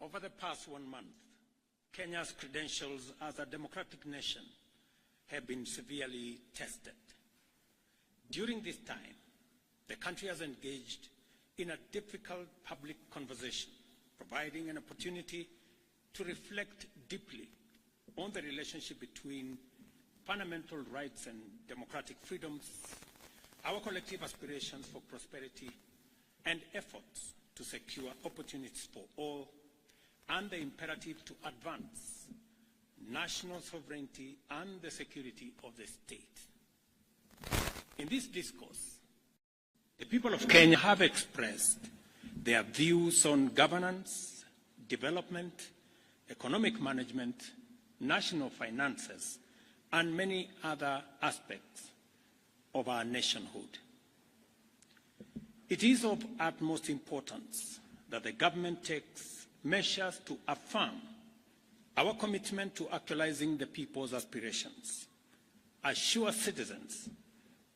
Over the past 1 month, Kenya's credentials as a democratic nation have been severely tested. During this time, the country has engaged in a difficult public conversation, providing an opportunity to reflect deeply on the relationship between fundamental rights and democratic freedoms, our collective aspirations for prosperity, and efforts to secure opportunities for all, and the imperative to advance national sovereignty and the security of the state. In this discourse, the people of Kenya have expressed their views on governance, development, economic management, national finances, and many other aspects of our nationhood. It is of utmost importance that the government takes measures to affirm our commitment to actualizing the people's aspirations, assure citizens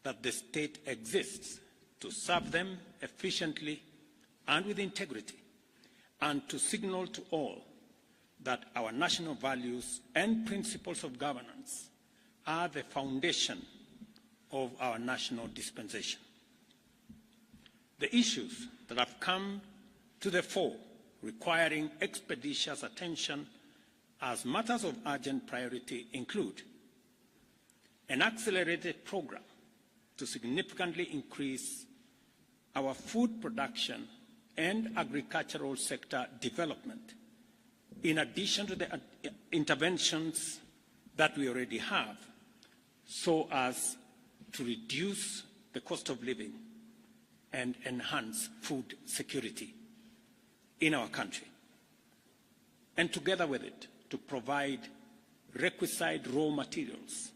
that the state exists to serve them efficiently and with integrity, and to signal to all that our national values and principles of governance are the foundation of our national dispensation. The issues that have come to the fore requiring expeditious attention as matters of urgent priority include an accelerated program to significantly increase our food production and agricultural sector development, in addition to the interventions that we already have, so as to reduce the cost of living and enhance food security in our country. And together with it, to provide requisite raw materials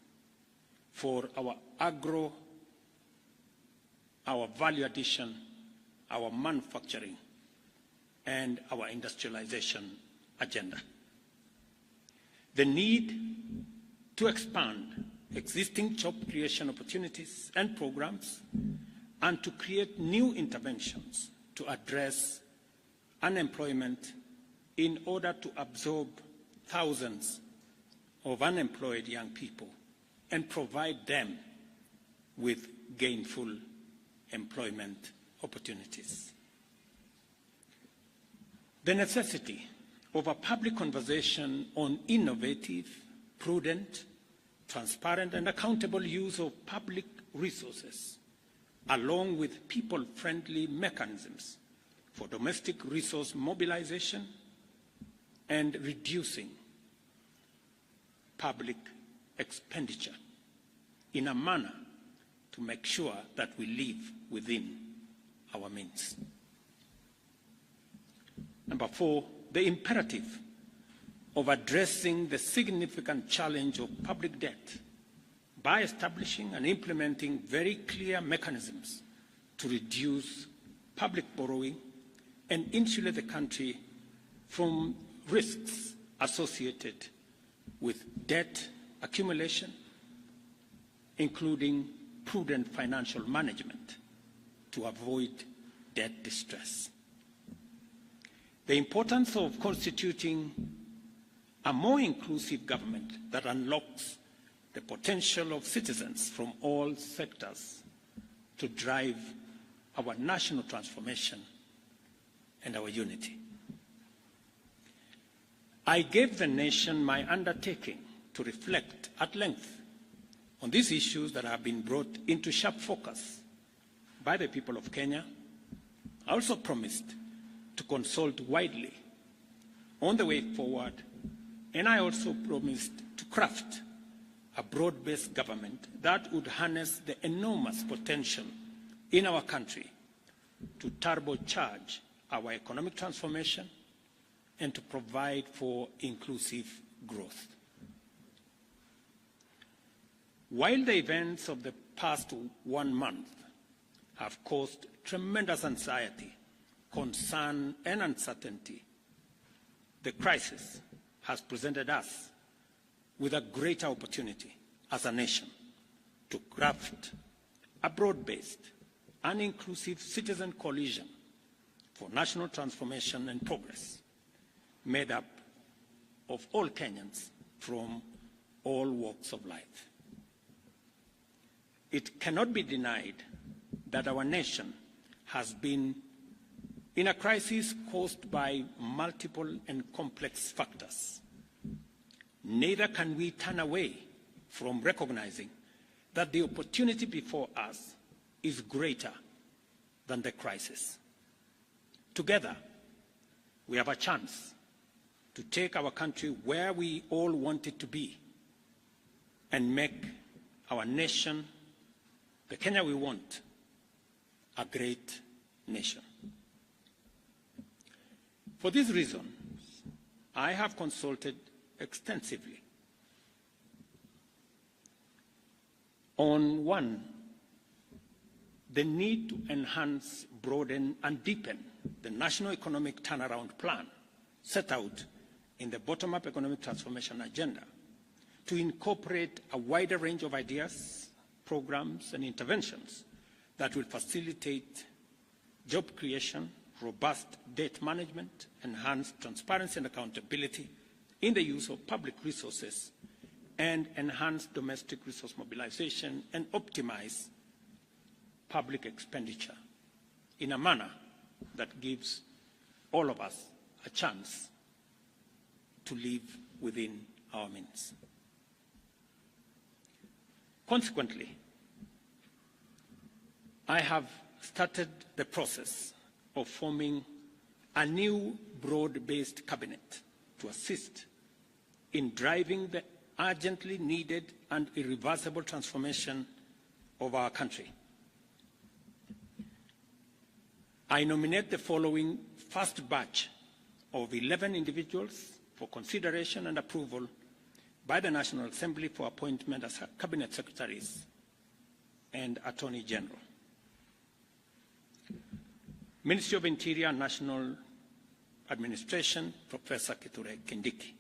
for our value addition, our manufacturing, and our industrialization agenda. The need to expand existing job creation opportunities and programs, and to create new interventions to address unemployment in order to absorb thousands of unemployed young people and provide them with gainful employment opportunities. The necessity of a public conversation on innovative, prudent, transparent, and accountable use of public resources, along with people-friendly mechanisms for domestic resource mobilization and reducing public expenditure in a manner to make sure that we live within our means. Number 4, the imperative of addressing the significant challenge of public debt by establishing and implementing very clear mechanisms to reduce public borrowing and insulate the country from risks associated with debt accumulation, including prudent financial management to avoid debt distress. The importance of constituting a more inclusive government that unlocks the potential of citizens from all sectors to drive our national transformation and our unity. I gave the nation my undertaking to reflect at length on these issues that have been brought into sharp focus by the people of Kenya. I also promised to consult widely on the way forward, and I also promised to craft a broad-based government that would harness the enormous potential in our country to turbocharge our economic transformation and to provide for inclusive growth. While the events of the past 1 month have caused tremendous anxiety, concern, and uncertainty, the crisis has presented us with a greater opportunity as a nation to craft a broad-based and inclusive citizen coalition for national transformation and progress, made up of all Kenyans from all walks of life. It cannot be denied that our nation has been in a crisis caused by multiple and complex factors. Neither can we turn away from recognizing that the opportunity before us is greater than the crisis. Together, we have a chance to take our country where we all want it to be and make our nation, the Kenya we want, a great nation. For this reason, I have consulted extensively on one, the need to enhance, broaden, and deepen the National Economic Turnaround Plan set out in the Bottom-up Economic Transformation Agenda to incorporate a wider range of ideas, programs, and interventions that will facilitate job creation, robust debt management, enhanced transparency and accountability in the use of public resources, and enhance domestic resource mobilization and optimize public expenditure in a manner that gives all of us a chance to live within our means. Consequently, I have started the process of forming a new broad-based cabinet to assist in driving the urgently needed and irreversible transformation of our country. I nominate the following first batch of 11 individuals for consideration and approval by the National Assembly for appointment as Cabinet Secretaries and Attorney General. Ministry of Interior and National Administration, Professor Kithure Kindiki.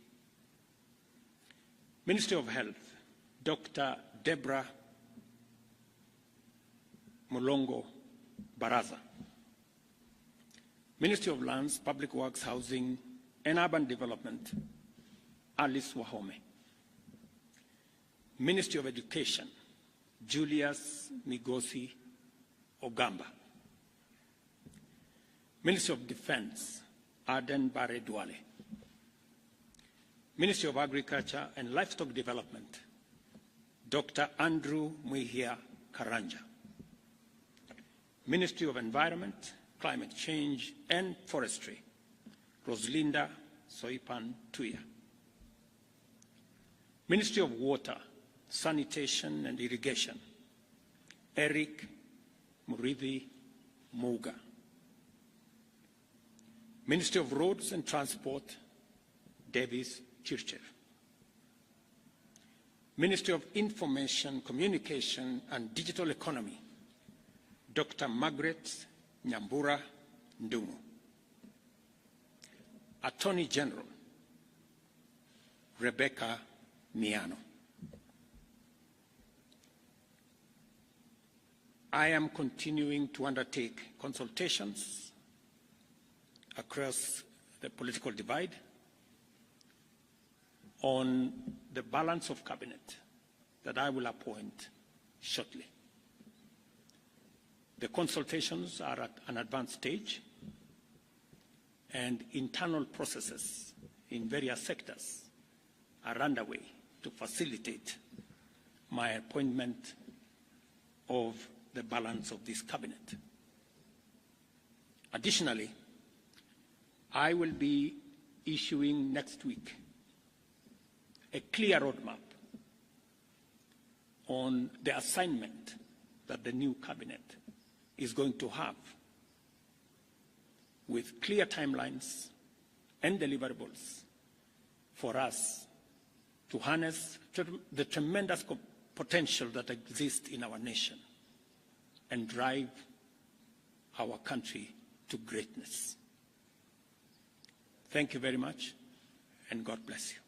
Ministry of Health, Dr. Deborah Mulongo Baraza. Ministry of Lands, Public Works, Housing, and Urban Development, Alice Wahome. Ministry of Education, Julius Migosi Ogamba. Ministry of Defense, Aden Bare Duale. Ministry of Agriculture and Livestock Development, Dr. Andrew Muihia Karanja. Ministry of Environment, Climate Change and Forestry, Roslinda Soipan Tuya. Ministry of Water, Sanitation and Irrigation, Eric Murithi Muga. Ministry of Roads and Transport, Davis Chirchev. Ministry of Information, Communication and Digital Economy, Dr. Margaret Nyambura Ndungu. Attorney General, Rebecca Miano. I am continuing to undertake consultations across the political divide on the balance of cabinet that I will appoint shortly. The consultations are at an advanced stage, and internal processes in various sectors are underway to facilitate my appointment of the balance of this cabinet. Additionally, I will be issuing next week a clear roadmap on the assignment that the new cabinet is going to have, with clear timelines and deliverables for us to harness the tremendous potential that exists in our nation and drive our country to greatness. Thank you very much, and God bless you.